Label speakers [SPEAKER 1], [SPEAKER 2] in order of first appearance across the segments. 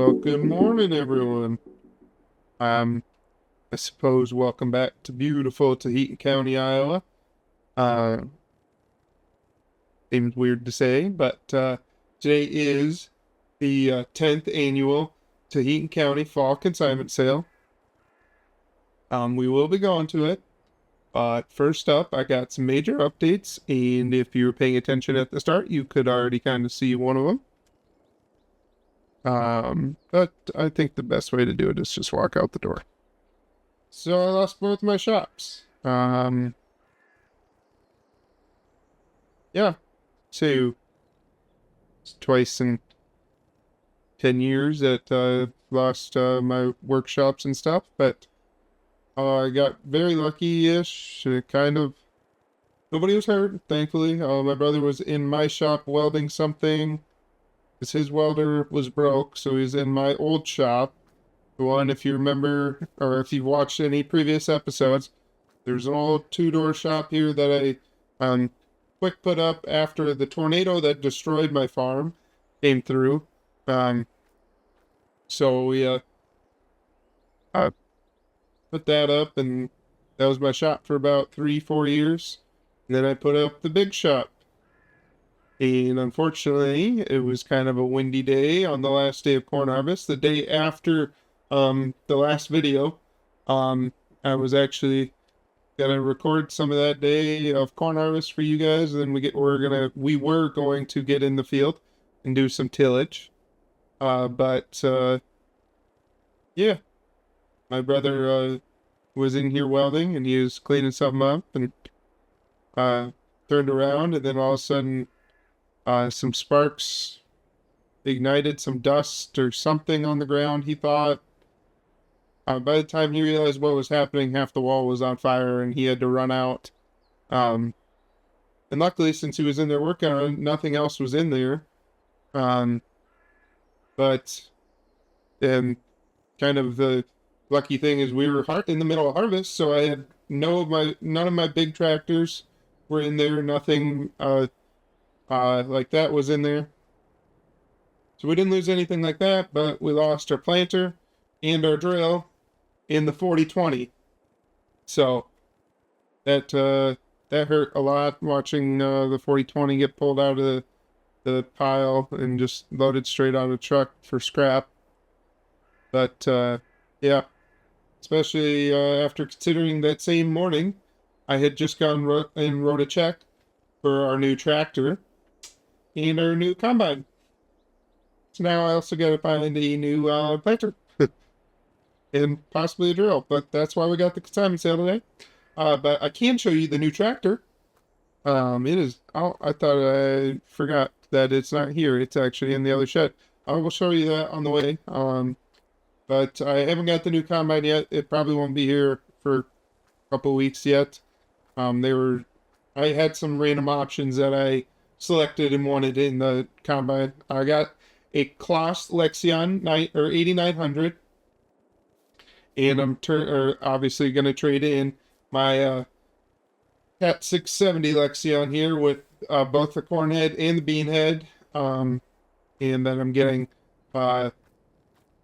[SPEAKER 1] Well, good morning, everyone. Um, I suppose welcome back to beautiful Taheton County, Iowa. Uh, Seems weird to say, but today is the 10th annual Taheton County Fall Consignment Sale. We will be going to it. But first up, I got some major updates, and if you were paying attention at the start, you could already kind of see one of them. But I think the best way to do it is just walk out the door. So I lost both my shops. Yeah. So it's twice in 10 years that I lost my workshops and stuff, but I got very lucky-ish. Kind of, nobody was hurt, thankfully. My brother was in my shop welding something, because his welder was broke, so he's in my old shop. The one, if you remember, or if you've watched any previous episodes, there's an old two-door shop here that I quick put up after the tornado that destroyed my farm came through. Um, so we I put that up, and that was my shop for about 3-4 years. And then I put up the big shop. And unfortunately, it was kind of a windy day on the last day of corn harvest. The day after the last video, I was actually gonna record some of that day of corn harvest for you guys, and then we were going to get in the field and do some tillage. But yeah, my brother was in here welding, and he was cleaning something up, and turned around, and then all of a sudden some sparks ignited, some dust or something on the ground, he thought. By the time he realized what was happening, half the wall was on fire, and he had to run out. And luckily, since he was in there working on it, nothing else was in there. Um, but then, kind of the lucky thing is we were in the middle of harvest, so I had none of my big tractors were in there. Nothing like that was in there. So we didn't lose anything like that, but we lost our planter and our drill in the 40-20. So that hurt a lot, watching the 40-20 get pulled out of the pile and just loaded straight on a truck for scrap. But yeah, especially after considering that same morning, I had just gone and wrote a check for our new tractor and our new combine. So now I also got to find a new planter and possibly a drill, but that's why we got the consignment sale today. But I can show you the new tractor. It is. Oh, I thought I forgot that it's not here. It's actually in the other shed. I will show you that on the way. But I haven't got the new combine yet. It probably won't be here for a couple weeks yet. I had some random options that I selected and wanted in the combine. I got a Kloss Lexion 8900, and I'm obviously going to trade in my Cat 670 Lexion here with both the corn head and the bean head. And then I'm getting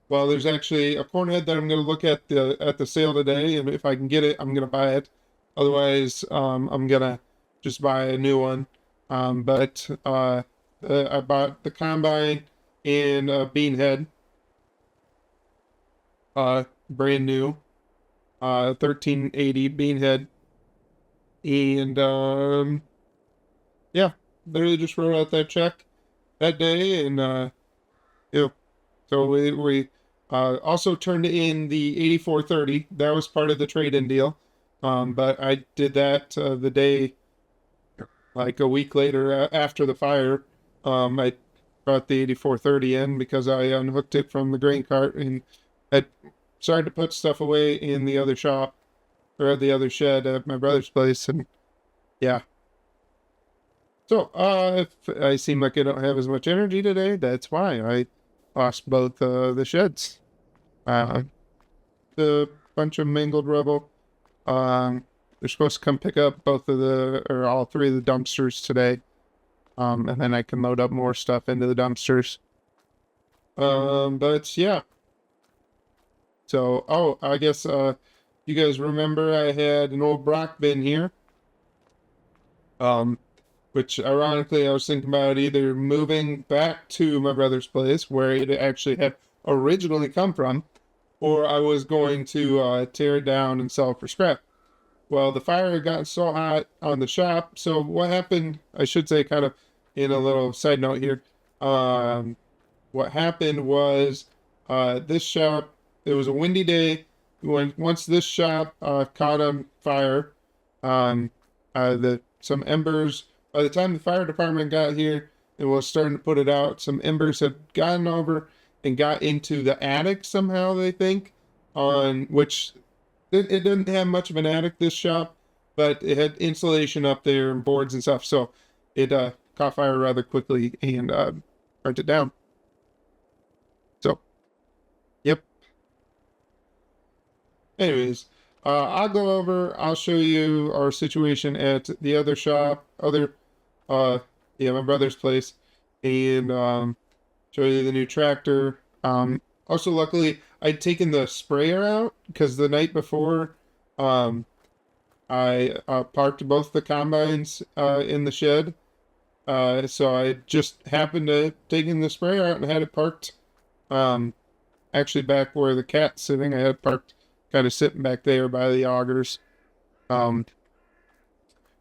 [SPEAKER 1] there's actually a corn head that I'm going to look at the sale today, and if I can get it, I'm going to buy it. Otherwise, I'm going to just buy a new one. But I bought the combine and bean head, brand new, 1380 bean head, and yeah, literally just wrote out that check that day, and yeah. So we also turned in the 8430. That was part of the trade-in deal. But I did that the day, like a week later after the fire. I brought the 8430 in because I unhooked it from the grain cart and had started to put stuff away in the other shop, or the other shed at my brother's place, and yeah. So if I seem like I don't have as much energy today, that's why I lost both the sheds. The bunch of mangled rubble. They're supposed to come pick up all three of the dumpsters today. And then I can load up more stuff into the dumpsters. But yeah. So, oh, I guess you guys remember I had an old Brock bin here. Um, which ironically I was thinking about either moving back to my brother's place where it actually had originally come from, or I was going to tear it down and sell it for scrap. Well, the fire had gotten so hot on the shop. So what happened? I should say, kind of in a little side note here. Um, what happened was this shop. It was a windy day. When once this shop caught on fire, um, the some embers. By the time the fire department got here and was starting to put it out, some embers had gotten over and got into the attic somehow. They think on which it didn't have much of an attic, this shop, but it had insulation up there and boards and stuff. So it caught fire rather quickly and burnt it down. So, yep. Anyways, I'll go over. I'll show you our situation at the other shop, uh, yeah, my brother's place, and show you the new tractor. Also, luckily, I'd taken the sprayer out because the night before, um, I parked both the combines in the shed. So I just happened to taking the sprayer out and had it parked. Um, actually back where the cat's sitting, I had it parked kind of sitting back there by the augers. Um,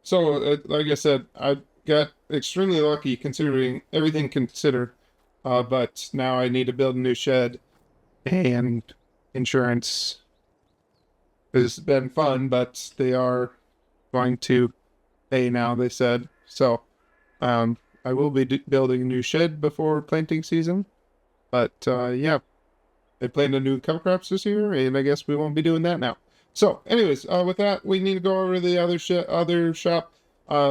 [SPEAKER 1] so like I said, I got extremely lucky considering everything considered. But now I need to build a new shed and insurance has been fun, but they are going to pay now, they said. So, I will be building a new shed before planting season. But, yeah, they planted new cover crops this year, and I guess we won't be doing that now. So, anyways, with that, we need to go over to the other shop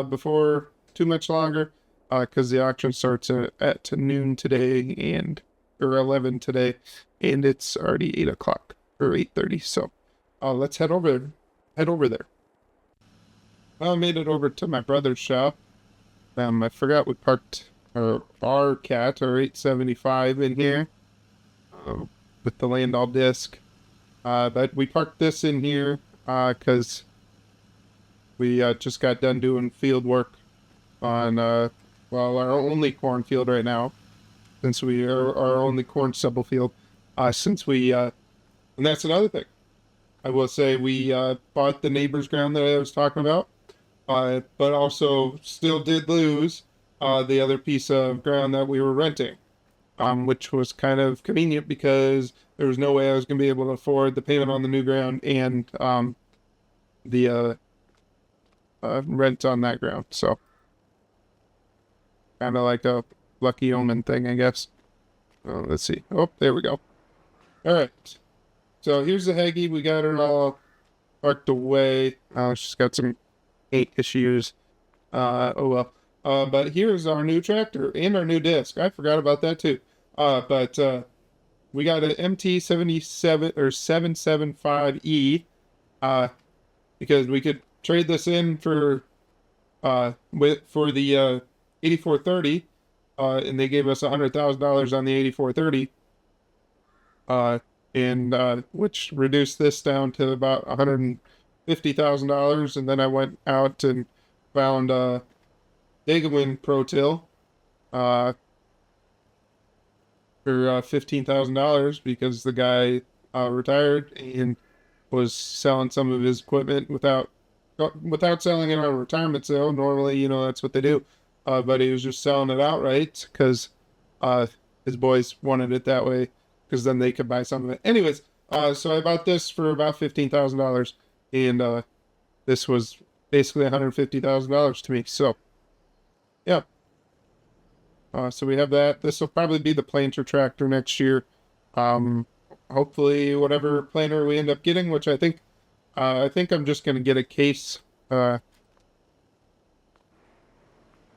[SPEAKER 1] before too much longer, because the auction starts at noon today or 11 today, and it's already 8 o'clock or 8:30. So, let's head over there. I made it over to my brother's shop. I forgot we parked our cat, our 875 in here with the Landau disc. But we parked this in here because we just got done doing field work on, well, our only cornfield right now, since we are our only corn stubble field. And that's another thing. I will say we bought the neighbor's ground that I was talking about, but also still did lose the other piece of ground that we were renting, which was kind of convenient because there was no way I was going to be able to afford the payment on the new ground and the rent on that ground. So, kind of like a lucky omen thing, I guess. Let's see. Oh, there we go. All right. So here's the Heggy. We got her all parked away. She's got some gate issues. Oh well. But here's our new tractor and our new disc. I forgot about that too. But we got an MT77 or 775E. Because we could trade this in for the 8430. And they gave us $100,000 on the 8430. And which reduced this down to about $150,000. And then I went out and found Degawin Pro Till for $15,000 because the guy retired and was selling some of his equipment without selling it on a retirement sale. Normally, that's what they do. But he was just selling it outright because his boys wanted it that way because then they could buy some of it. Anyways, so I bought this for about $15,000, and this was basically $150,000 to me. So, yeah. So we have that. This will probably be the planter tractor next year. Hopefully, whatever planter we end up getting, which I think I'm just gonna get a case.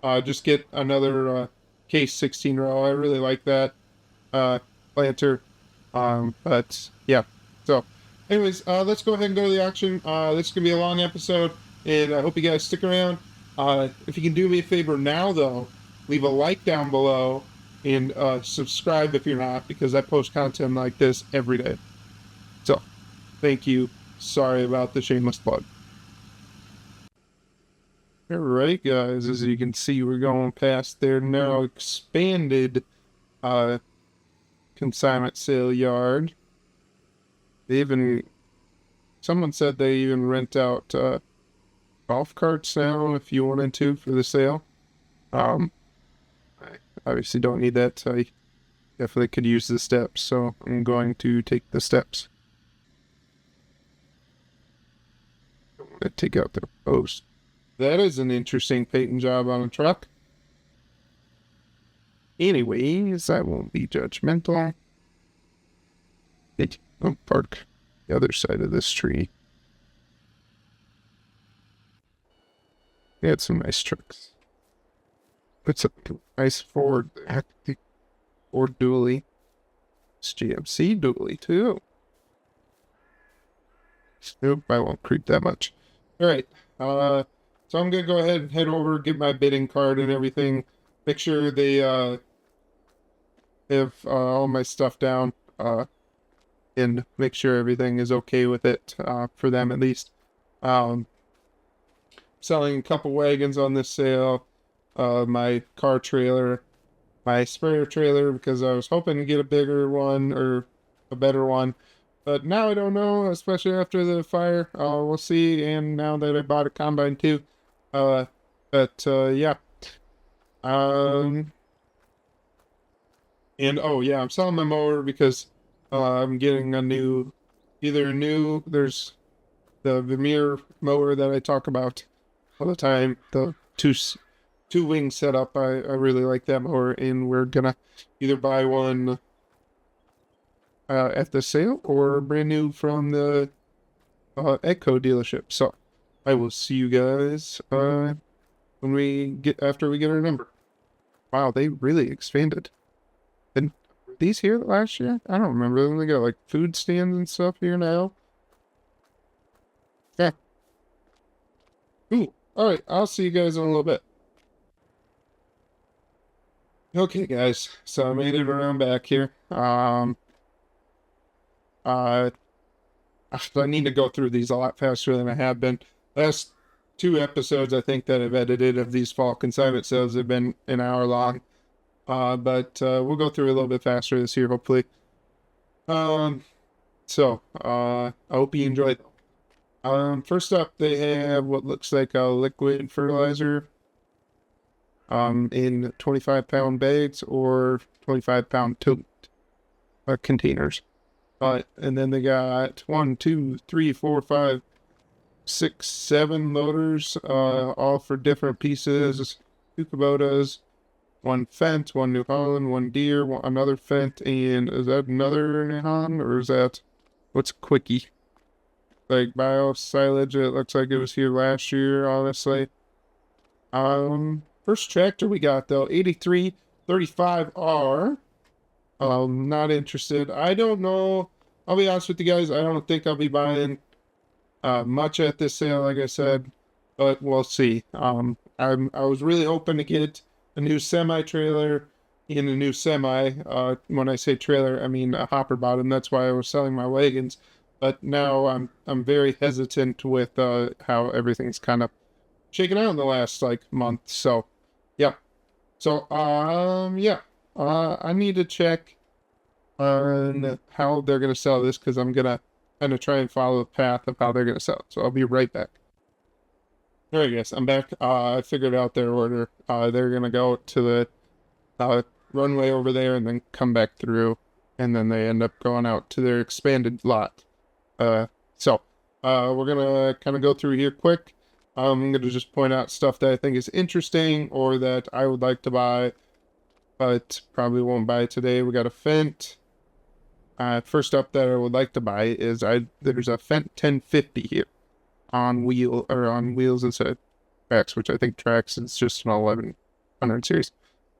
[SPEAKER 1] Just get another case 16 row. I really like that planter. But yeah. So, anyways, let's go ahead and go to the auction. This is gonna be a long episode, and I hope you guys stick around. If you can do me a favor now, though, leave a like down below and subscribe if you're not, because I post content like this every day. So, thank you. Sorry about the shameless plug. All right, guys, as you can see, we're going past their now expanded uh, consignment sale yard. They even, someone said they even rent out golf carts now if you wanted to for the sale. Um, I obviously don't need that. I definitely could use the steps, so I'm going to take the steps. I'm going to take out their post. That is an interesting paint job on a truck. Anyways, I won't be judgmental. I'll park the other side of this tree. They had some nice trucks. It's a nice Ford, Ford dually. It's GMC dually too. Nope, I won't creep that much. All right. So I'm gonna go ahead and head over, get my bidding card and everything. Make sure they have all my stuff down. And make sure everything is okay with it. For them at least. Selling a couple wagons on this sale. My car trailer, my sprayer trailer, because I was hoping to get a bigger one or a better one. But now I don't know, especially after the fire. We'll see. And now that I bought a combine too. Yeah. Um, and oh yeah, I'm selling my mower because I'm getting a new, there's the Vermeer mower that I talk about all the time. The two wing setup. I really like that mower, and we're gonna either buy one at the sale or brand new from the Echo dealership. So I will see you guys when we get after we get our number. Wow, they really expanded. And were these here last year? I don't remember them. They got like food stands and stuff here now. Yeah. Cool. All right, I'll see you guys in a little bit. Okay, guys. So I made it around back here. Uh, I need to go through these a lot faster than I have been. Last two episodes, I think, that I've edited of these fall consignment sales have been an hour long. But we'll go through a little bit faster this year, hopefully. I hope you enjoyed. First up, they have what looks like a liquid fertilizer in 25-pound bags or 25-pound tote containers. And then they got 1, 2, 3, 4, 5, 6, 7 loaders, all for different pieces. Two Kubotas, one Fent, one New Holland, one Deere, another Fent, and is that another New Holland, or is that, what's Quickie? Like bio silage, it looks like it was here last year, honestly. First tractor we got, though, 8335R. Not interested. I don't know. I'll be honest with you guys. I don't think I'll be buying much at this sale, like I said, but we'll see. I was really hoping to get a new semi trailer and a new semi. When I say trailer, I mean a hopper bottom. That's why I was selling my wagons. But now I'm very hesitant with how everything's kind of shaken out in the last like month. So yeah. So yeah. I need to check on how they're going to sell this, because I'm going to kind of try and follow the path of how they're going to sell it. So I'll be right back. All right, guys, I'm back. I figured out their order. They're going to go to the runway over there and then come back through, and then they end up going out to their expanded lot. We're going to kind of go through here quick. I'm going to just point out stuff that I think is interesting or that I would like to buy, but probably won't buy today. We got a Fent. First up that I would like to buy is there's a Fent 1050 here on wheels instead of tracks, which I think tracks is just an 1100 series.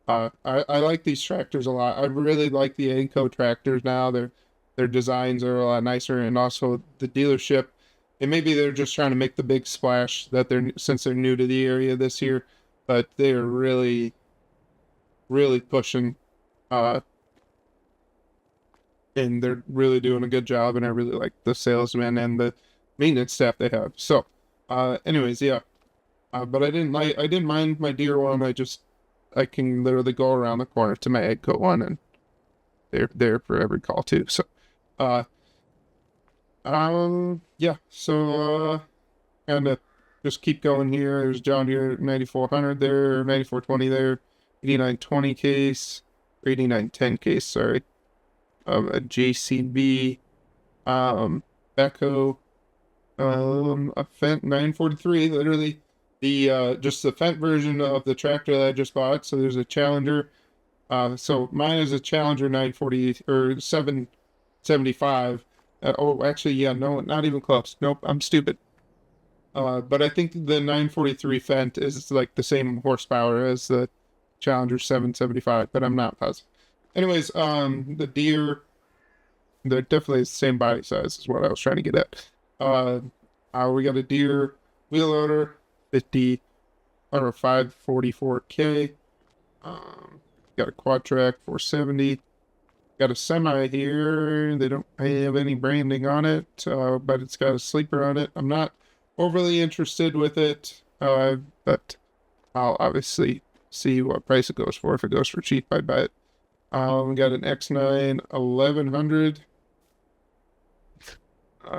[SPEAKER 1] I like these tractors a lot. I really like the Anco tractors now. Their designs are a lot nicer, and also the dealership. And maybe they're just trying to make the big splash since they're new to the area this year, but they're really, really pushing Uh, and they're really doing a good job, and I really like the salesman and the maintenance staff they have. So, anyways, yeah. But I didn't mind my deer one. I can literally go around the corner to my egg coat one, and they're there for every call too. So, uh, yeah. So, kind of just keep going here. There's John Deere 9400 there, 9420 there, 8920 case, 8910 case. Sorry, a JCB, backhoe, a Fendt 943. Literally, the just the Fendt version of the tractor that I just bought. So there's a Challenger. So mine is a Challenger 940 or 775. Oh, actually, yeah, no, not even close. Nope, I'm stupid. But I think the 943 Fendt is like the same horsepower as the Challenger 775, but I'm not positive. Anyways, the deer, they're definitely the same body size is what I was trying to get at. We got a deer wheel loader, 50 or 544K. Got a quad track 470. Got a semi here. They don't have any branding on it, but it's got a sleeper on it. I'm not overly interested with it, but I'll obviously see what price it goes for. If it goes for cheap, I'd buy it. We got an X9 1100.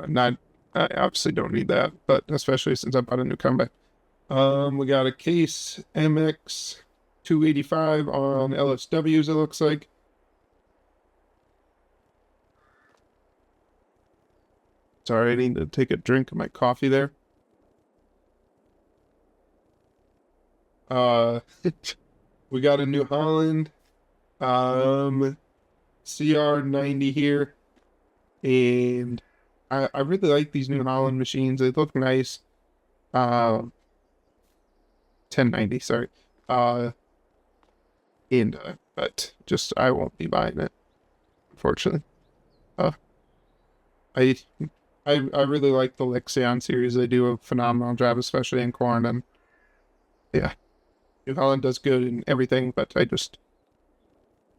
[SPEAKER 1] Not, I obviously don't need that, but especially since I bought a new combine. We got a Case MX 285 on LSWs, it looks like. Sorry, I need to take a drink of my coffee there. We got a New Holland, CR90 here, and I really like these New Holland machines. They look nice. 1090, sorry. But just I won't be buying it, unfortunately. Uh, I I really like the Lexion series. They do a phenomenal job, especially in corn, and yeah, New Holland does good in everything, but I just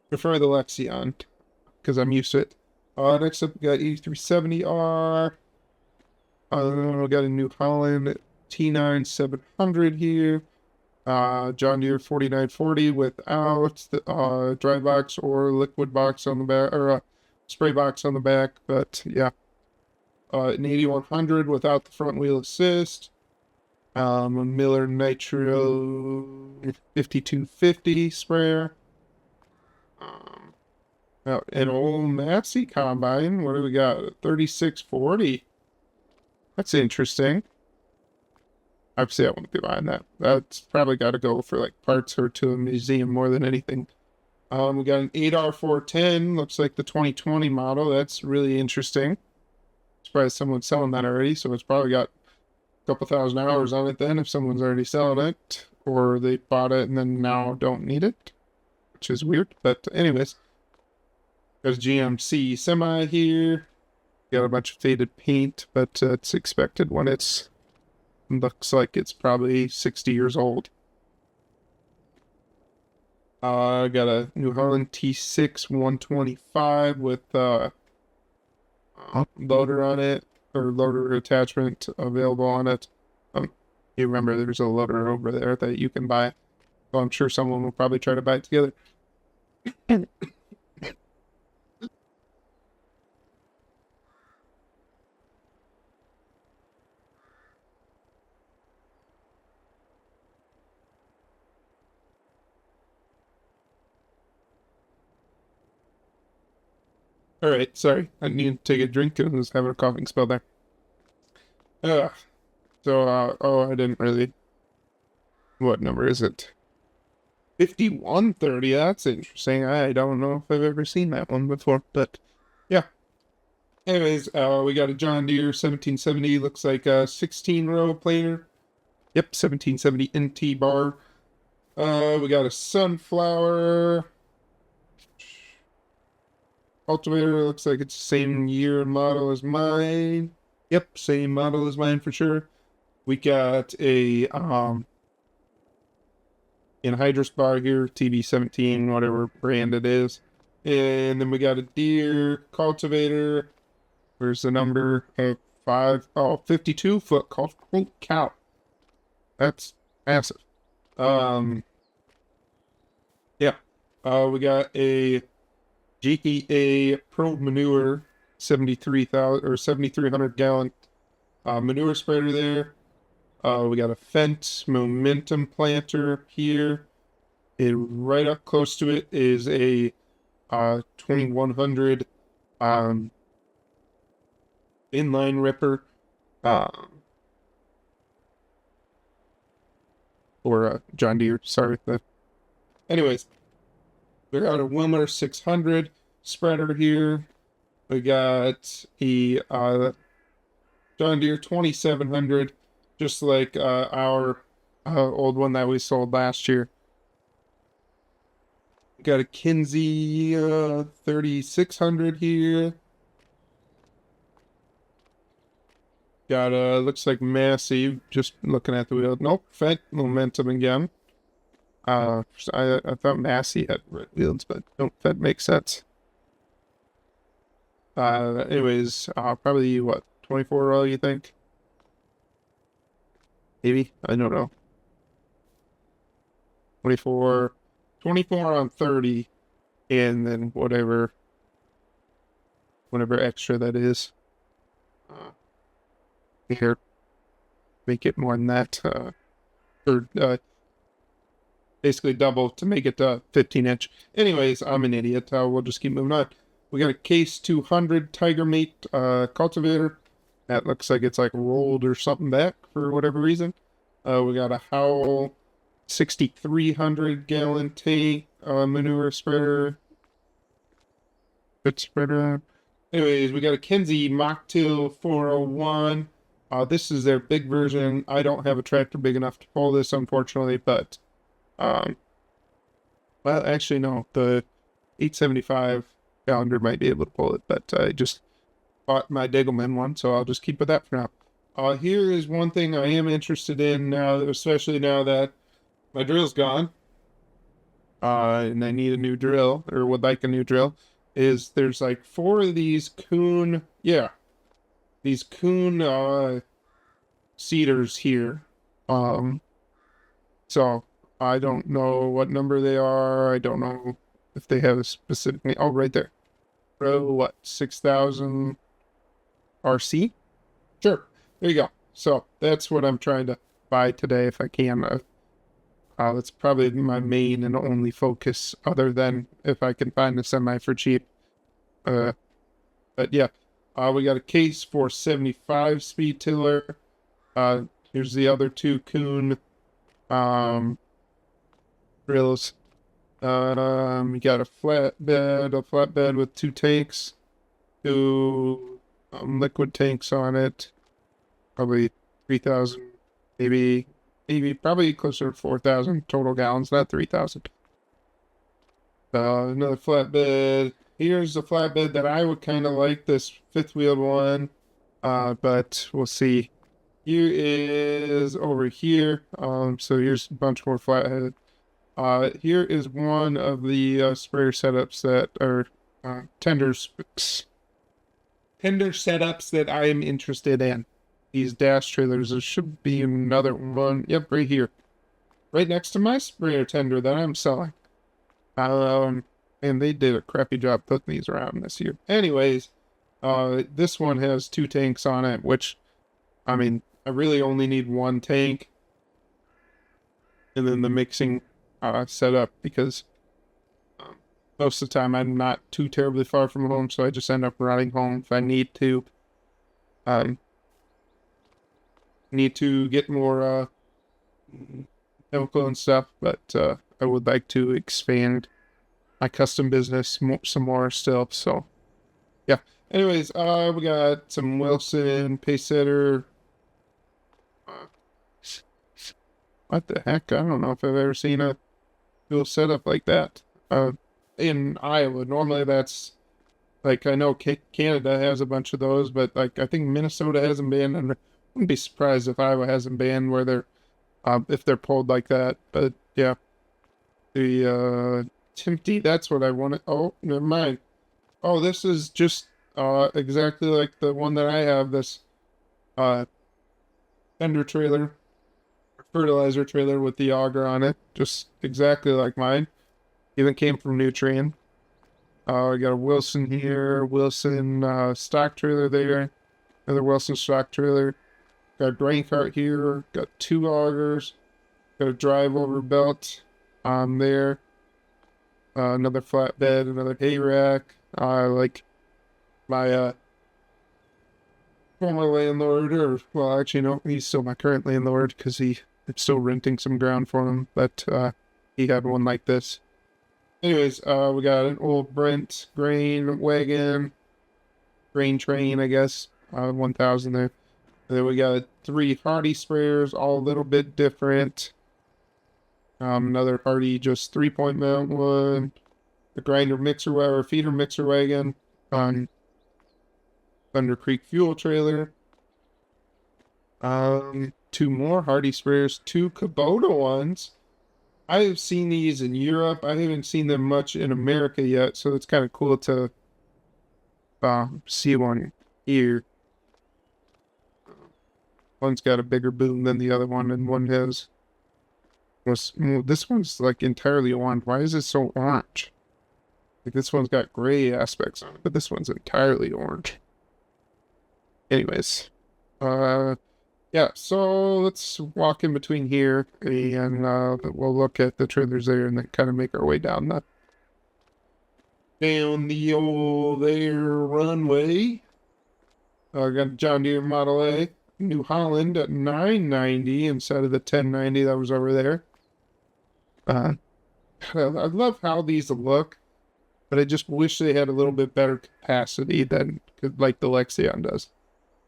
[SPEAKER 1] prefer the Lexion because I'm used to it. Next up, we got 8370R. We got a New Holland T9 700 here. John Deere 4940 without the dry box or liquid box on the back, or spray box on the back, but yeah. An 8100 without the front wheel assist. A Miller Nitro 5250 sprayer. An old Massey combine. What do we got? 3640. That's interesting. Obviously, I won't be buying that. That's probably got to go for like parts or to a museum more than anything. We got an 8R410. Looks like the 2020 model. That's really interesting. Surprised someone's selling that already, so it's probably got a couple thousand hours on it then if someone's already selling it, or they bought it and then now don't need it, which is weird. But anyways, there's GMC semi here. Got a bunch of faded paint, but it's expected when it's looks like it's probably 60 years old. I got a New Holland T6 125 with loader on it, or loader attachment available on it. You remember there's a loader over there that you can buy. So I'm sure someone will probably try to buy it together. All right, sorry. I need to take a drink and I was having a coughing spell there. Uh, I didn't really. What number is it? 5130. That's interesting. I don't know if I've ever seen that one before, but yeah. Anyways, we got a John Deere 1770. Looks like a 16-row planer. Yep, 1770 NT bar. We got a Sunflower cultivator. Looks like it's the same year and model as mine. Yep, same model as mine for sure. We got a anhydrous bar here, TB17, whatever brand it is. And then we got a deer cultivator. Where's the number of 52 foot cultivator. Holy cow. That's massive. Yeah. We got a GEA Pro Manure 73,000 or 7,300 gallon manure spreader there. We got a Fendt Momentum planter here. And right up close to it is a 2100 inline ripper. Or John Deere, sorry. Anyways, we got a Wilmer 600 spreader here. We got a John Deere 2700, just like our old one that we sold last year. We got a Kinsey 3600 here. Got looks like Massey, just looking at the wheel. Nope, Fendt Momentum again. I thought Massey had red wheels, but no, that makes sense. Anyways, probably what, 24 row, you think? Maybe? I don't know. 24, 24 on 30, and then whatever extra that is. Here, make it more than that. Or basically double to make it 15 inch. Anyways, I'm an idiot. We'll just keep moving on. We got a Case 200 Tiger Mate cultivator. That looks like it's like rolled or something back for whatever reason. We got a Howell 6,300 gallon tank manure spreader. Good spreader. Anyways, we got a Kinsey Mocktail 401. This is their big version. I don't have a tractor big enough to pull this, unfortunately, but well, actually, no. The 875 calendar might be able to pull it, but I just bought my Degelman one, so I'll just keep with that for now. Here is one thing I am interested in now, especially now that my drill's gone, and I need a new drill, or would like a new drill, is there's like 4 of these Kuhn, these Kuhn cedars here. So I don't know what number they are. I don't know if they have a specific, oh, right there. Pro, what, 6,000 RC? Sure, there you go. So that's what I'm trying to buy today if I can. That's probably my main and only focus, other than if I can find a semi for cheap. But yeah, we got a Case 475 speed tiller. Here's the other 2 Kuhn drills. We got a flatbed with 2 tanks, 2 liquid tanks on it. Probably 3,000, maybe probably closer to 4,000 total gallons, not 3,000. Another flatbed. Here's a flatbed that I would kind of like, this 5th-wheeled one, but we'll see. Here is over here. So here's a bunch more flathead. Here is one of the sprayer setups that are tender setups that I am interested in. These dash trailers. There should be another one. Yep, right here, right next to my sprayer tender that I'm selling. And they did a crappy job putting these around this year. Anyways, this one has 2 tanks on it, which, I mean, I really only need 1 tank. And then the mixing setup, because most of the time I'm not too terribly far from home, so I just end up running home if I need to. Need to get more chemical and stuff, but I would like to expand my custom business some more still. So yeah, anyways, we got some Wilson pace setter. What the heck, I don't know if I've ever seen a cool setup like that in Iowa. Normally that's like, I know Canada has a bunch of those, but like I think Minnesota hasn't been, and I wouldn't be surprised if Iowa hasn't been, where they're if they're pulled like that. But yeah, the Timpty, that's what I wanted. Oh, never mind. Oh, this is just exactly like the one that I have, this uh tender trailer, fertilizer trailer with the auger on it. Just exactly like mine. Even came from Nutrien. I got a Wilson here, Wilson stock trailer there, another Wilson stock trailer. Got a grain cart here, got two augers, got a drive over belt on there, another flatbed, another hay rack. Like my former landlord, or well, actually, no, he's still my current landlord because I'm still renting some ground for him, but he had one like this. Anyways, we got an old Brent grain wagon, grain train, I guess, 1000 there. And then we got three Hardy sprayers, all a little bit different. Another Hardy, just 3-point mount one. The grinder mixer wagon, feeder mixer wagon on Thunder Creek fuel trailer. Two more Hardy sprayers, two Kubota ones. I have seen these in Europe. I haven't seen them much in America yet, so it's kind of cool to see one here. One's got a bigger boom than the other one, and one has. This one's like entirely orange. Why is it so orange? Like this one's got gray aspects on it, but this one's entirely orange. Anyways, yeah, so let's walk in between here and we'll look at the trailers there and then kind of make our way down the old there runway. Got a John Deere Model A, New Holland at 990 instead of the 1090 that was over there. I love how these look, but I just wish they had a little bit better capacity than like the Lexion does.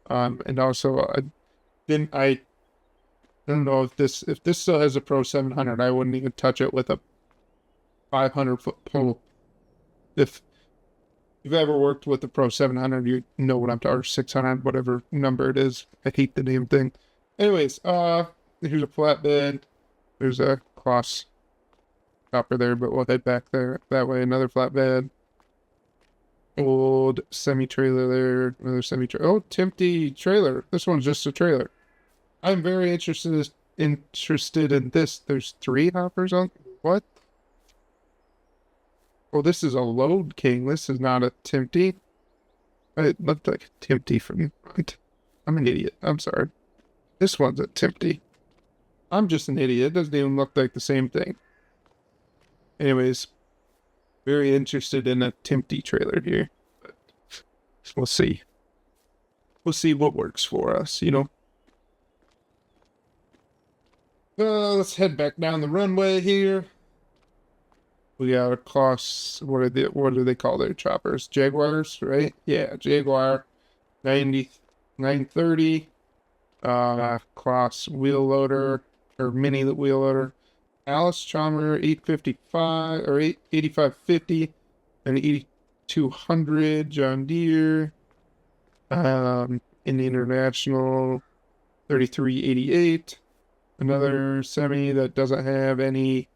[SPEAKER 1] And also, I don't know if this still has a Pro 700, I wouldn't even touch it with a 500-foot pole. If you've ever worked with the Pro 700, you know what I'm talking, or 600, whatever number it is. I hate the damn thing. Anyways, here's a flatbed. There's a cross copper there, but we'll head back there that way. Another flatbed. Old semi-trailer there. Another semi-trailer. Oh, Timpty trailer. This one's just a trailer. I'm very interested in this. There's three hoppers on. What? Oh, this is a Load King. This is not a Timpty. It looked like a Timpty from. I'm an idiot. I'm sorry. This one's a Timpty. I'm just an idiot. It doesn't even look like the same thing. Anyways, very interested in a Timpty trailer here. But we'll see. We'll see what works for us, you know. Let's head back down the runway here. We got a cross. What do they call their choppers? Jaguars, right? Yeah, Jaguar 930. Cross wheel loader or mini wheel loader. Alice Chalmers 855 or 8550 and 8200 John Deere. In the International 3388. Another semi that doesn't have any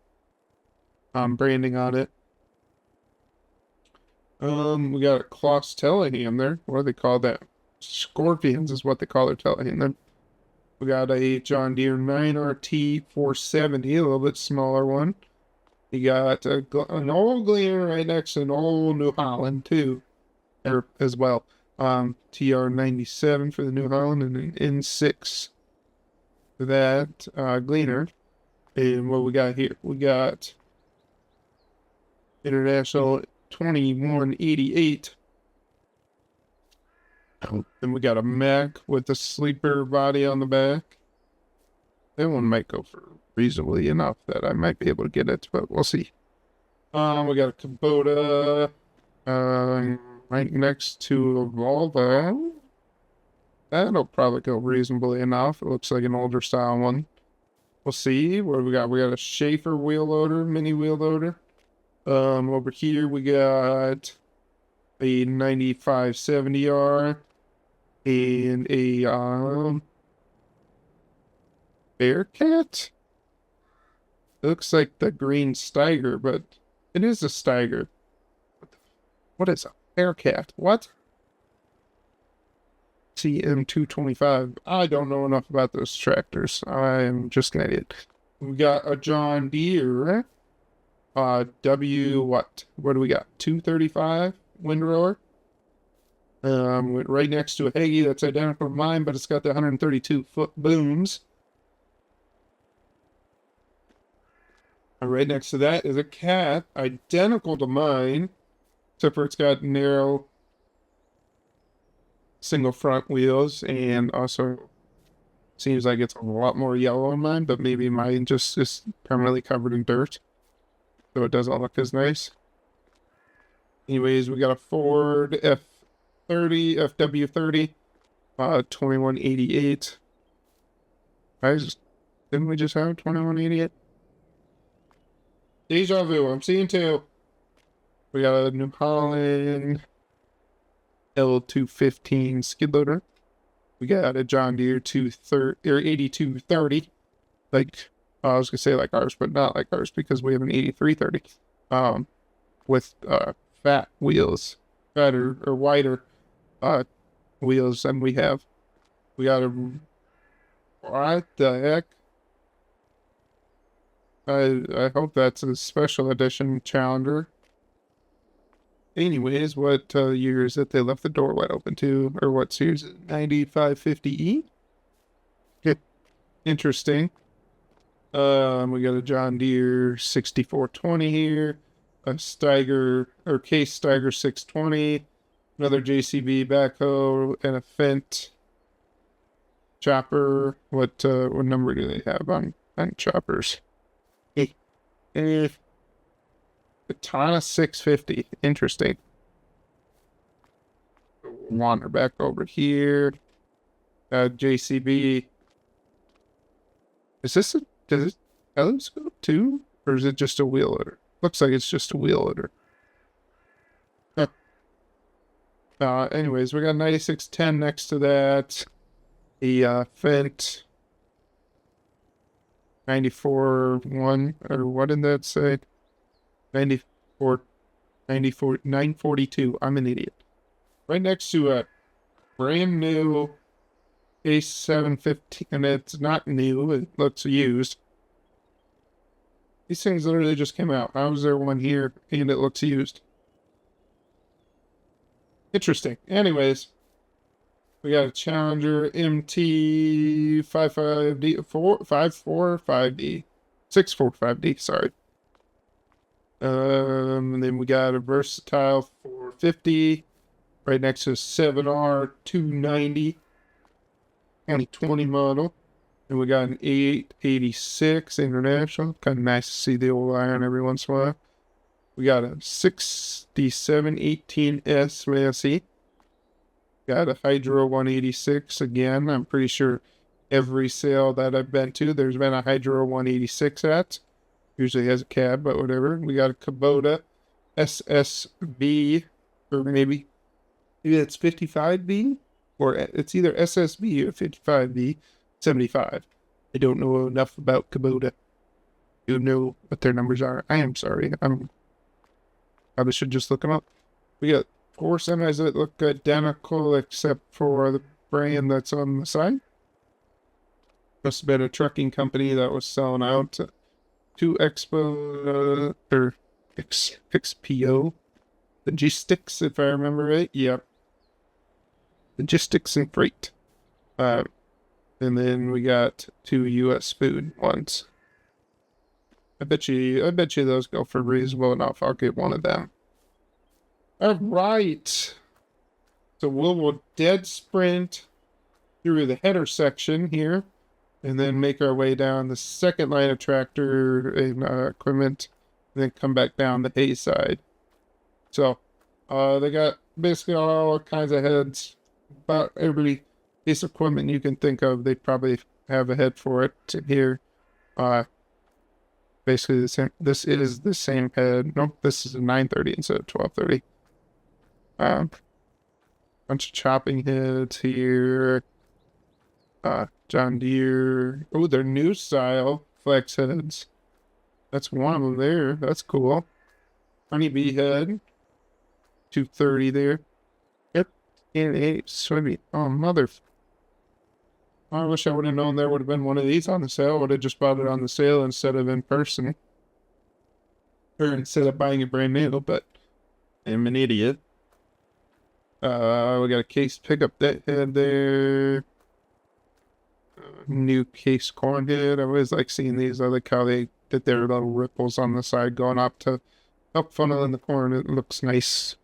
[SPEAKER 1] branding on it. We got a Kloss Telehandler there. What do they call that? Scorpions is what they call their telehandler. We got a John Deere 9RT 470, a little bit smaller one. You got an old Gleaner right next to an old New Holland too, as well. TR97 for the New Holland and an N6 for that Gleaner. And what we got here? We got International 2188. Then we got a Mack with a sleeper body on the back. That one might go for reasonably enough that I might be able to get it, but we'll see. We got a Kubota right next to a Volvo. That'll probably go reasonably enough. It looks like an older style one. We'll see. What do we got? We got a Schaefer wheel loader, mini wheel loader. Over here we got a 9570R and a Bearcat. Looks like the green Steiger, but It is a Steiger. What is a Bearcat? What? CM225. I don't know enough about those tractors. I am just an idiot. We got a John Deere. W what? What do we got? 235 windrower. Right next to a Hagee that's identical to mine, but it's got the 132-foot booms. And right next to that is a Cat, identical to mine, except for it's got narrow single front wheels, and also seems like it's a lot more yellow on mine, but maybe mine just is permanently covered in dirt, so it doesn't look as nice. Anyways, we got a Ford F30, FW30, 2188. Didn't we just have 2188? Deja vu, I'm seeing two. We got a New Holland L215 skid loader. We got a John Deere 8230. Like, I was gonna say like ours, but not like ours because we have an 8330. With fat wheels, fatter or wider wheels than we have. We got a, what the heck? I hope that's a special edition Challenger. Anyways, what year is it they left the door wide open to? Or what series? 9550E? Interesting. We got a John Deere 6420 here. A Steiger, or Case Steiger 620. Another JCB backhoe. And a Fendt chopper. What number do they have on choppers? Katana 650. Interesting. Wander back over here. JCB. Does it telescope too? Or is it just a wheel loader? Looks like it's just a wheel loader. Anyways, we got 9610 next to that. The Fendt 94-1, or what did that say? 942. I'm an idiot. Right next to a brand new A715, and it's not new, it looks used. These things literally just came out. How is there one here and it looks used? Interesting. Anyways, we got a Challenger MT 55D, 545D, 645D, sorry. And then we got a Versatile 450 right next to a 7R 290 2020 model. And we got an 886 International. Kind of nice to see the old iron every once in a while. We got a 6718S Massey. Got a Hydro 186 again. I'm pretty sure every sale that I've been to, there's been a Hydro 186 at. Usually has a cab, but whatever. We got a Kubota SSB, or maybe it's 55B, or it's either SSB or 55B 75. I don't know enough about Kubota. You know what their numbers are. I am sorry. Probably should just look them up. We got 4 semis that look identical except for the brand that's on the side. Must have been a trucking company that was selling out to Expo or XPO Logistics, if I remember right. Yep. Logistics and freight. And then we got 2 U.S. food ones. I bet you those go for reasonable enough. I'll get one of them. All right. So we'll dead sprint through the header section here, and then make our way down the second line of tractor and equipment, and then come back down the hay side. So they got basically all kinds of heads. About every piece of equipment you can think of, they probably have a head for it here. Basically the same. This is the same head. Nope, this is a 930 instead of 1230. Bunch of chopping heads here. John Deere. Oh, they're new style flex heads. That's one of them there. That's cool. Honeybee head, 230 there. Yep, and a soybean. Oh, mother. I wish I would have known there would have been one of these on the sale. Would have just bought it on the sale instead of in person. Or instead of buying it brand new, but I'm an idiot. We got a case pickup that head there. New case corn head. I always like seeing these. I like how they did their little ripples on the side going up to help funnel in the corn. It looks nice.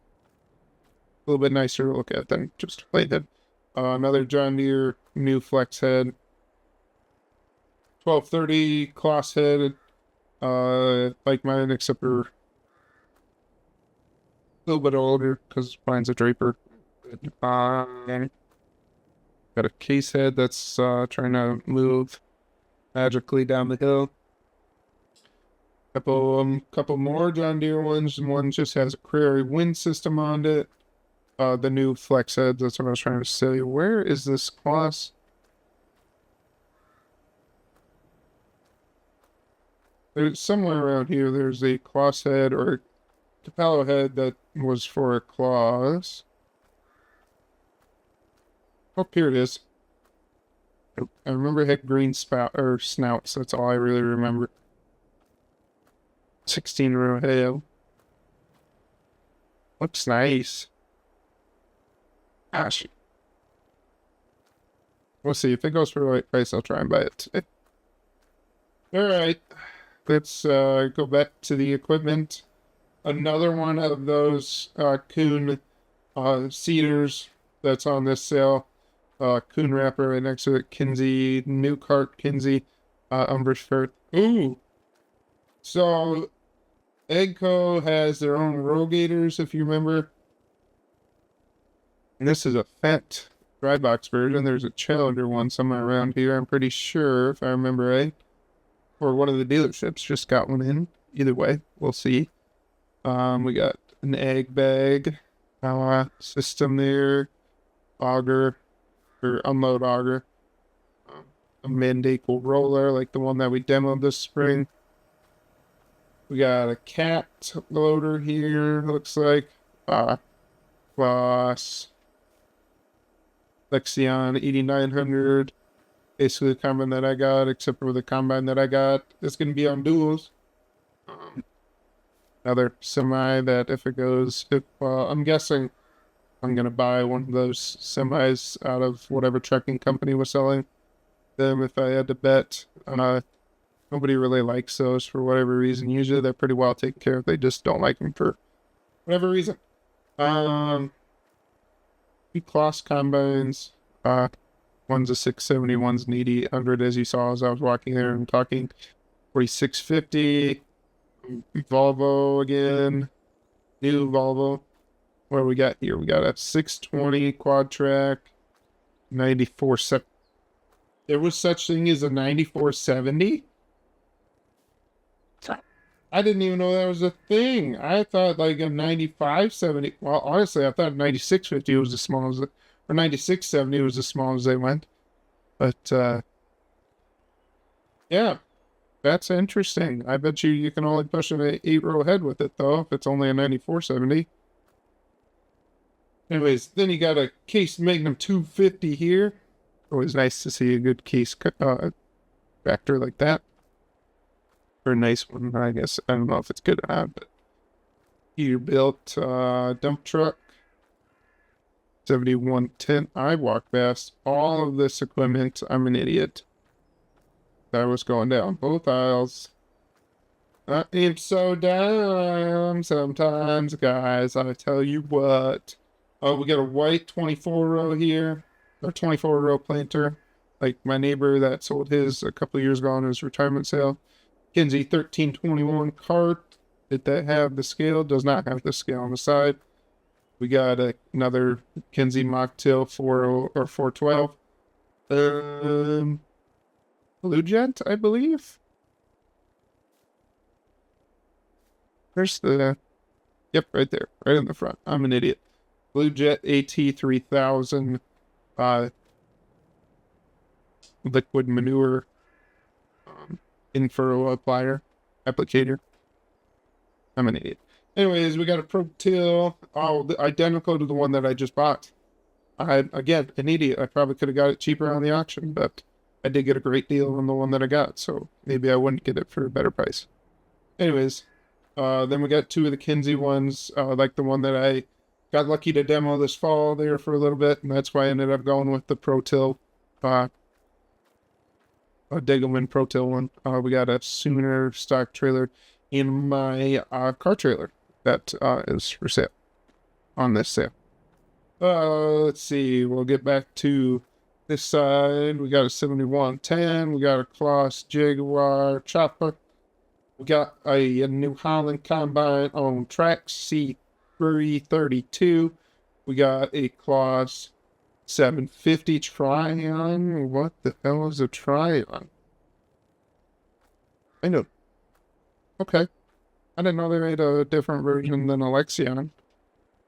[SPEAKER 1] A little bit nicer to look at than just a plain head. Another John Deere new flex head. 1230 Kloss head. Like mine, except for a little bit older because mine's a Draper. Got a case head that's trying to move magically down the hill. Couple more John Deere ones. One just has a Prairie wind system on it. The new flex head. That's what I was trying to say. Where is this Kloss? There's somewhere around here. There's a Kloss head or a Capello head that was for a Kloss. Oh, here it is. I remember it had green spout or snouts. That's all I really remember. 16 row hail. Looks nice. Gosh. We'll see. If it goes for the right price, I'll try and buy it today. Alright. Let's go back to the equipment. Another one of those Kuhn cedars that's on this sale. Kuhn wrapper right next to it. Kinsey, new cart Kinsey, umbrage ferret. Ooh! So, Eggco has their own rogators, if you remember. And this is a Fendt dry box version. There's a Challenger one somewhere around here, I'm pretty sure, if I remember right. Or one of the dealerships just got one in. Either way, we'll see. We got an egg bag system there. Auger, or unload auger. A Mandacle roller, like the one that we demoed this spring. We got a cat loader here, looks like. Plus Lexion 8900. Basically the combine that I got, except for the combine that I got is going to be on duals. Another semi that if I'm guessing I'm going to buy one of those semis out of whatever trucking company was selling them if I had to bet. Nobody really likes those for whatever reason. Usually they're pretty well taken care of. They just don't like them for whatever reason. Two Kloss combines. One's a 670, one's an 8800, as you saw as I was walking there and talking. 4650. Volvo again. New Volvo. What do we got here? We got a 620 quad track. 9470. There was such thing as a 9470? I didn't even know that was a thing. I thought like a 9570. Well, honestly, I thought 9650 was as small as it, or 9670 was as small as they went. But, yeah, that's interesting. I bet you can only push an 8-row head with it, though, if it's only a 9470. Anyways, then you got a Case Magnum 250 here. Always nice to see a good case factor like that. Or a nice one, I guess. I don't know if it's good or not, but Peterbilt dump truck. 7110. I walk past all of this equipment. I'm an idiot. I was going down both aisles. I am so down sometimes, guys. I tell you what. Oh, we got a white 24 row here. Or 24 row planter. Like my neighbor that sold his a couple of years ago on his retirement sale. Kinsey 1321 cart. Did that have the scale? Does not have the scale on the side. We got another Kinsey Mocktail 40 or 412. Blue Jet, I believe. Where's the... Yep, right there. Right in the front. I'm an idiot. Blue Jet AT3000 liquid manure in-furrow applicator. I'm an idiot. Anyways, we got a Pro Till, identical to the one that I just bought. Again, an idiot. I probably could have got it cheaper on the auction, but I did get a great deal on the one that I got, so maybe I wouldn't get it for a better price. Anyways, then we got two of the Kinsey ones, like the one that I got lucky to demo this fall there for a little bit, and that's why I ended up going with the Pro Till, a Degelman Pro Till one. We got a Sooner stock trailer in my car trailer that is for sale on this sale. Let's see. We'll get back to this side. We got a 7110. We got a Kloss Jaguar chopper. We got a New Holland combine on track C332. We got a Kloss 750 Tryon. What the hell is a Tryon? I know. Okay. I didn't know they made a different version than a Lexion.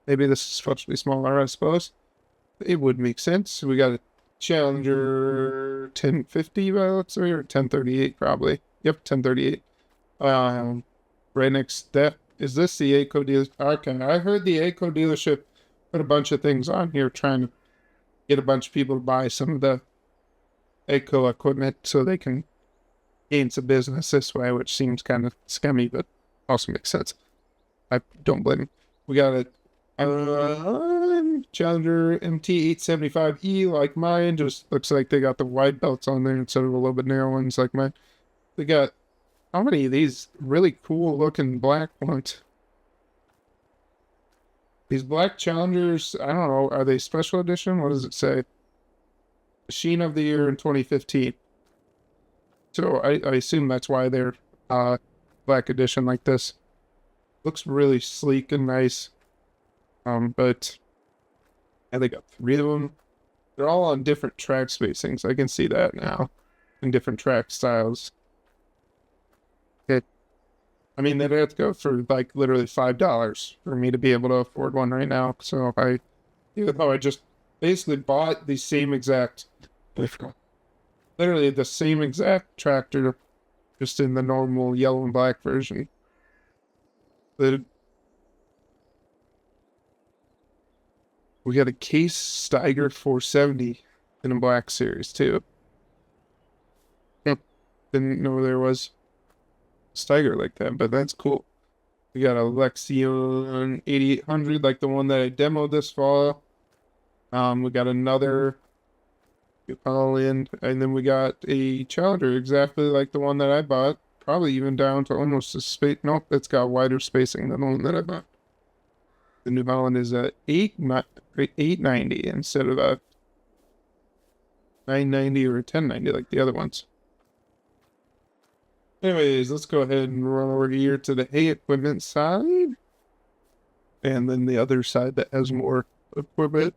[SPEAKER 1] Maybe this is supposed to be smaller, I suppose. It would make sense. We got a Challenger 1050 by let's say, or 1038 probably. Yep, 1038. Right next that is this the ACO dealership? Okay, I heard the ACO dealership put a bunch of things on here trying to get a bunch of people to buy some of the ACO equipment so they can gain some business this way, which seems kind of scummy, but also makes sense. I don't blame them. We got a Challenger MT875E like mine. Just looks like they got the wide belts on there instead of a little bit narrow ones like mine. They got how many of these really cool looking black ones? These black Challengers, I don't know, are they special edition? What does it say? Machine of the Year in 2015. So I assume that's why they're black edition like this. Looks really sleek and nice. But I think got three of them. They're all on different track spacings. I can see that now. In different track styles. Okay. I mean, they'd have to go for like literally $5 for me to be able to afford one right now. So even though I just basically bought the same exact, literally the same exact tractor, just in the normal yellow and black version. We got a Case Steiger 470 in a black series too. Didn't know there was Steiger like that, but that's cool. We got a Lexion 8800 like the one that I demoed this fall. We got another Holland, and then we got a Challenger exactly like the one that I bought. Probably even down to almost the space. Nope, it's got wider spacing than the one that I bought. The New Holland is a 890 instead of a 990 or a 1090 like the other ones. Anyways, let's go ahead and run over here to the hay equipment side. And then the other side that has more equipment.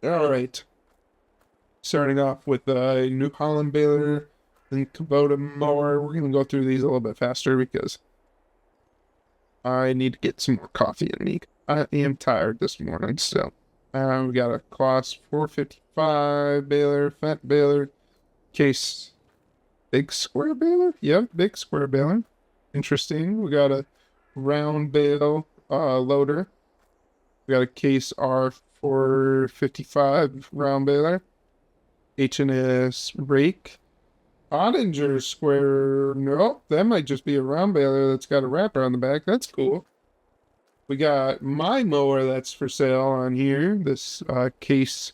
[SPEAKER 1] All right. Starting off with a New Holland baler and Kubota mower. We're going to go through these a little bit faster because I need to get some more coffee in me. I am tired this morning, so. We got a Kloss 455 baler, fat baler, Case big square baler? Yep, big square baler. Interesting. We got a round bale loader. We got a Case R455 round baler. H&S rake. Ottinger square. Nope, that might just be a round baler that's got a wrapper on the back. That's cool. We got my mower that's for sale on here. This Case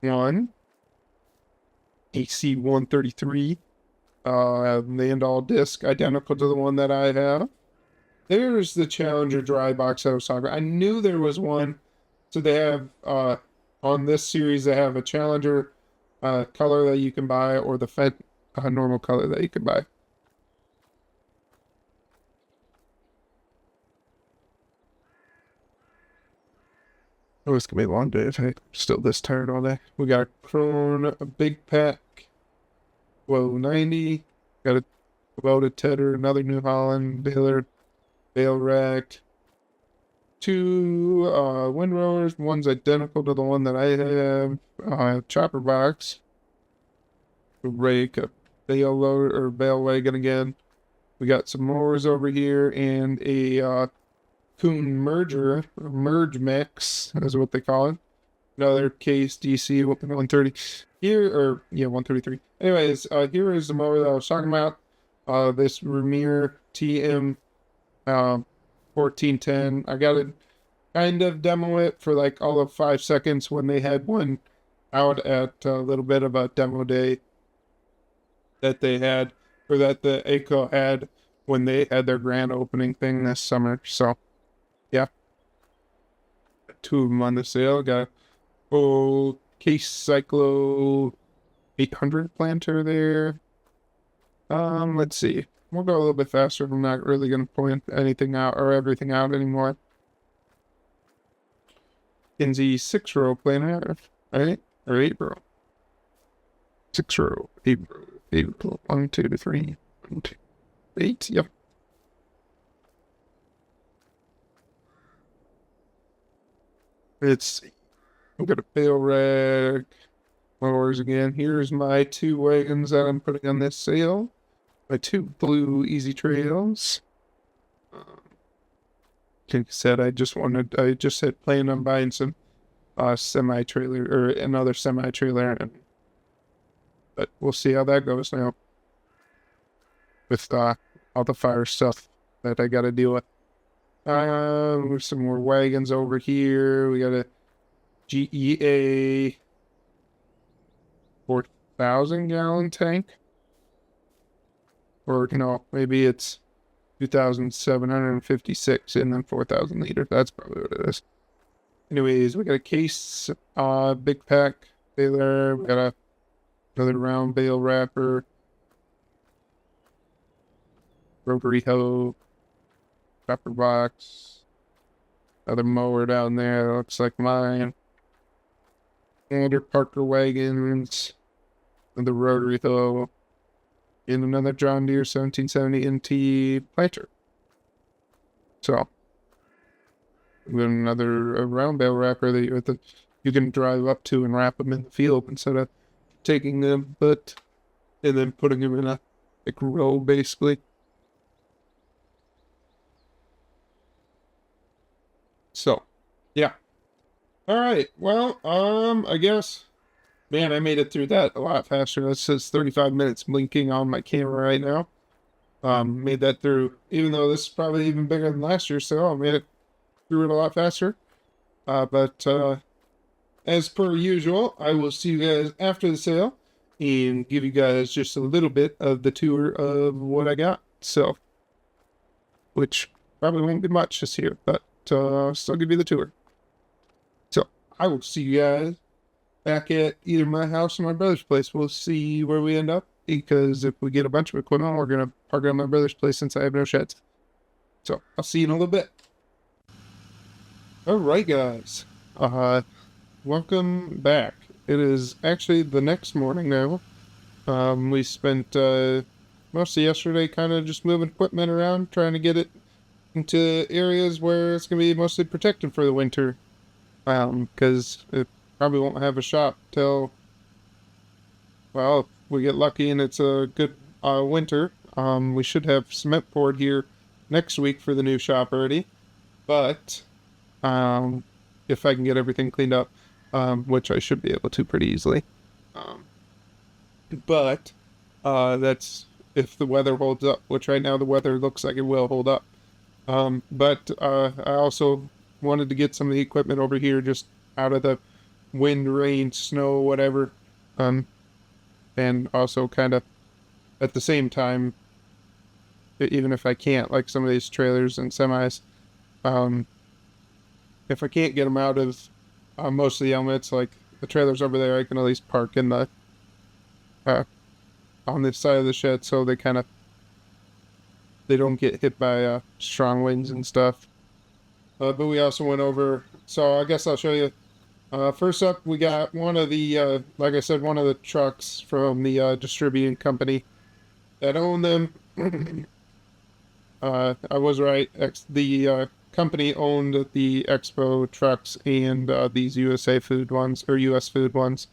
[SPEAKER 1] 1. AC133. Land-all disc, identical to the one that I have. There's the Challenger dry box I was talking about. I knew there was one. So they have, on this series, they have a Challenger color that you can buy or the Fed normal color that you can buy. Oh, it's gonna be a long day if I'm still this tired all day. We got a Krone, a big pack, Whoa 90, got a Kubota Tedder, another New Holland baler, bale rack, two windrowers, one's identical to the one that I have, chopper box, rake, a bale load or bale wagon again. We got some mowers over here and a coon merge mix is what they call it. Another case DC 130 here, or yeah, 133. Anyways, here is the mower that I was talking about. This Vermeer TM 1410. I got to kind of demo it for like all of 5 seconds when they had one out at a little bit of a demo day that they had, or that the ACO had when they had their grand opening thing this summer. So, yeah, two of them on the sale. Got a full Case Cyclo 800 planter there. Let's see. We'll go a little bit faster. I'm not really going to point anything out or everything out anymore. Kinsey 6-row planter, right? Or 8-row. 6-row, 8-row, 8-row. 1, 2, 3, 1, 2, 8. Yep. Let's see. I'm going to bale rack mowers again. Here's my 2 wagons that I'm putting on this sale. My 2 blue Easy Trails. Like I said, I just had planned on buying some semi-trailer, or another semi-trailer, but we'll see how that goes now with all the fire stuff that I got to deal with. Some more wagons over here. We got a GEA 4,000-gallon tank. Or, maybe it's 2,756 and then 4,000 liter. That's probably what it is. Anyways, we got a case, big pack baler. We got another round bale wrapper. Rotary hoe. Wrapper box. Another mower down there. That looks like mine. Another Parker wagons. Another rotary hoe. And another John Deere 1770 NT planter. So, we got another round bale wrapper that you can drive up to and wrap them in the field instead of taking them, and then putting them in a row, basically. So, yeah. All right. Well, I guess. Man, I made it through that a lot faster. That says 35 minutes blinking on my camera right now. Made that through, even though this is probably even bigger than last year, so I made it through it a lot faster. But as per usual, I will see you guys after the sale and give you guys just a little bit of the tour of what I got. So, which probably won't be much this year, but I'll still give you the tour. So, I will see you guys back at either my house or my brother's place. We'll see where we end up, because if we get a bunch of equipment, we're going to park it at my brother's place since I have no sheds. So, I'll see you in a little bit. Alright, guys. Welcome back. It is actually the next morning now. We spent most of yesterday kind of just moving equipment around, trying to get it into areas where it's going to be mostly protected for the winter. Because it probably won't have a shop till, well, if we get lucky and it's a good winter. We should have cement poured here next week for the new shop already. But if I can get everything cleaned up, which I should be able to pretty easily. But that's if the weather holds up, which right now the weather looks like it will hold up. But I also wanted to get some of the equipment over here just out of the wind, rain, snow, whatever. And also kind of at the same time, even if I can't, like some of these trailers and semis, if I can't get them out of most of the elements, like the trailers over there, I can at least park in the on this side of the shed, so they don't get hit by strong winds and stuff. But we also went over, so I guess I'll show you. First up, we got one of the, like I said, one of the trucks from the distributing company that owned them. I was right. The company owned the Expo trucks and these USA food ones, or US food ones.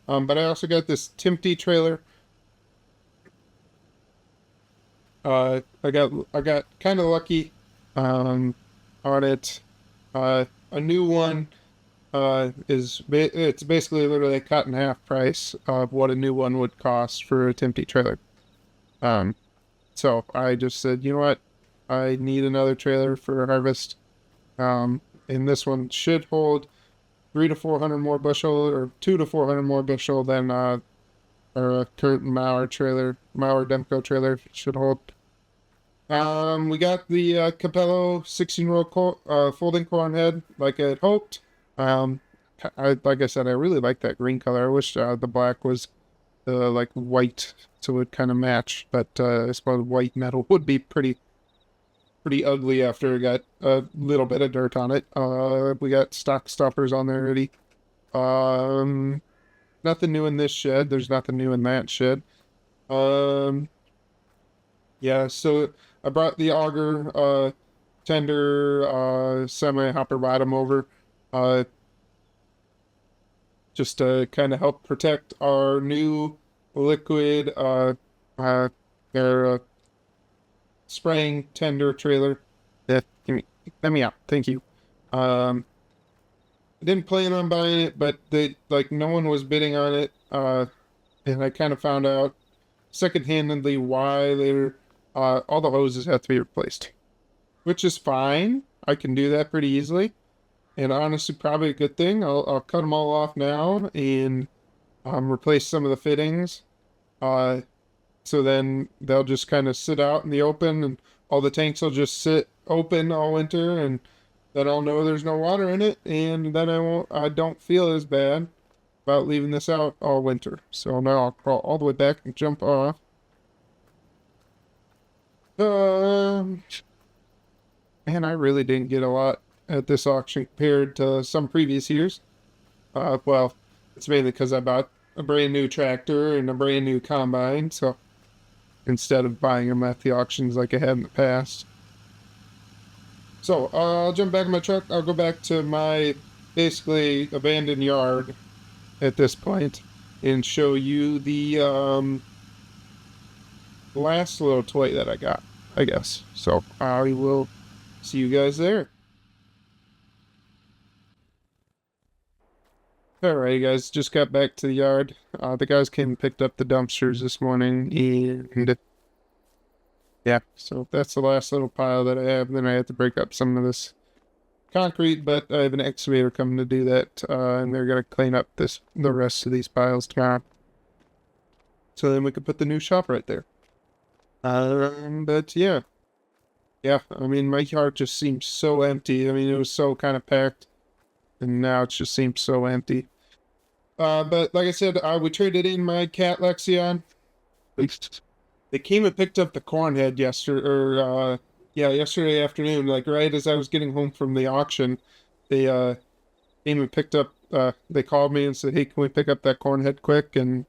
[SPEAKER 1] But I also got this Timpty trailer. I got kind of lucky um, on it. A new one it's basically literally a cut in half price of what a new one would cost for a Timty trailer. Um, so I just said, you know what, I need another trailer for harvest. Um, and this one should hold 300 to 400 more bushel, or 200 to 400 more bushel than our current Mauer Demco trailer should hold. We got the Capello 16-row folding corn head like I had hoped. Um, like I said, I really like that green color. I wish the black was like white, so it would kind of match. But I suppose white metal would be pretty ugly after it got a little bit of dirt on it. We got stock stuffers on there already. Um, Nothing new in this shed. There's nothing new in that shed. Um, yeah, so I brought the auger tender semi hopper bottom over uh just to kind of help protect our new liquid uh their spraying tender trailer. Yeah, let me out. Thank you. Um I didn't plan on buying it, but no one was bidding on it. And I kind of found out secondhandedly why they're all the hoses have to be replaced, which is fine. I can do that pretty easily, and honestly, probably a good thing. I'll cut them all off now and replace some of the fittings. Uh, so then they'll just kind of sit out in the open, and all the tanks will just sit open all winter, and then I'll know there's no water in it, and then I don't feel as bad about leaving this out all winter. So now I'll crawl all the way back and jump off. Um, Man, I really didn't get a lot at this auction compared to some previous years. Well, it's mainly because I bought a brand new tractor and a brand new combine, so instead of buying them at the auctions like I had in the past. So I'll jump back in my truck. I'll go back to my basically abandoned yard at this point and show you the last little toy that I got, I guess. So I will see you guys there. Alright, guys, just got back to the yard. The guys came and picked up the dumpsters this morning, and yeah, so that's the last little pile that I have. Then I have to break up some of this concrete, but I have an excavator coming to do that, and they're gonna clean up the rest of these piles tomorrow. So then we can put the new shop right there. But yeah. I mean, my yard just seems so empty. I mean, it was so kind of packed, and now it just seems so empty. But like I said, we traded in my cat Lexion. They came and picked up the corn head yesterday afternoon. Like right as I was getting home from the auction, they came and picked up. They called me and said, "Hey, can we pick up that corn head quick?" And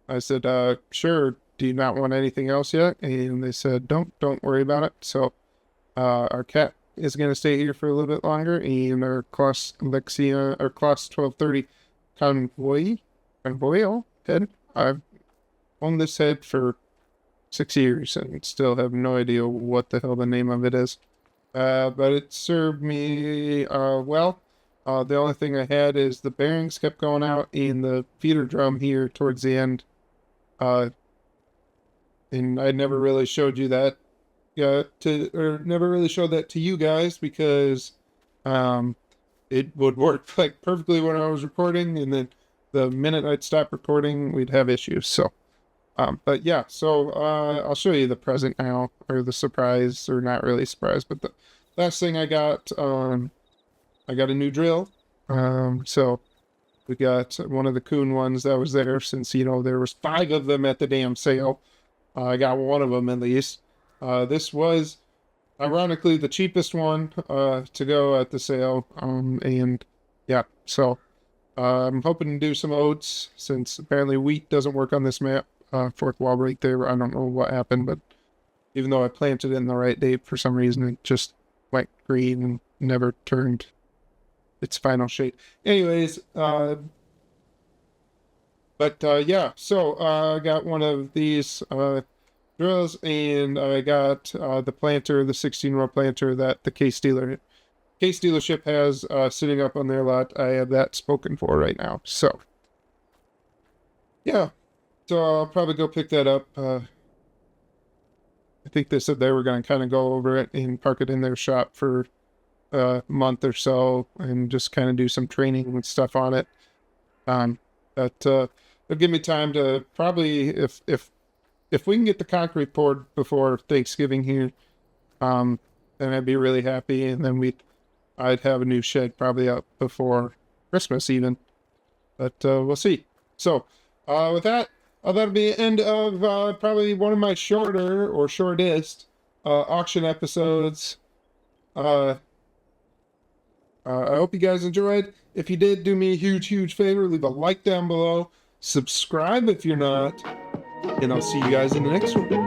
[SPEAKER 1] I said, "Sure. Do you not want anything else yet?" And they said, "Don't worry about it." So, our cat is going to stay here for a little bit longer, and our Class Lexia or Class 1230 convoy head. I've owned this head for 6 years and still have no idea what the hell the name of it is. But it served me well. The only thing I had is the bearings kept going out in the feeder drum here towards the end. Uh, and I never really showed you that. Or never really showed that to you guys because um, it would work like perfectly when I was recording, and then the minute I'd stop recording, we'd have issues. So, but yeah, so I'll show you the present now, or the surprise, or not really surprise, but the last thing I got a new drill. So we got one of the Coon ones that was there since, there was 5 of them at the damn sale. I got one of them at least. This was ironically the cheapest one to go at the sale. And yeah, so I'm hoping to do some oats since apparently wheat doesn't work on this map. Fourth wall right there. I don't know what happened, but even though I planted it in the right date, for some reason it just went green and never turned its final shape. Anyways, but yeah, so I got one of these drills, and I got the planter, the 16-row planter that the case dealership has sitting up on their lot. I have that spoken for right now. So yeah, so I'll probably go pick that up. I think they said they were going to kind of go over it and park it in their shop for a month or so and just kind of do some training and stuff on it. But it'll give me time to probably, if we can get the concrete poured before Thanksgiving here, then I'd be really happy, and then I'd have a new shed probably up before Christmas even. But we'll see. So with that, that'll be the end of probably one of my shortest auction episodes. I hope you guys enjoyed. If you did, do me a huge favor. Leave a like down below. Subscribe if you're not. And I'll see you guys in the next one.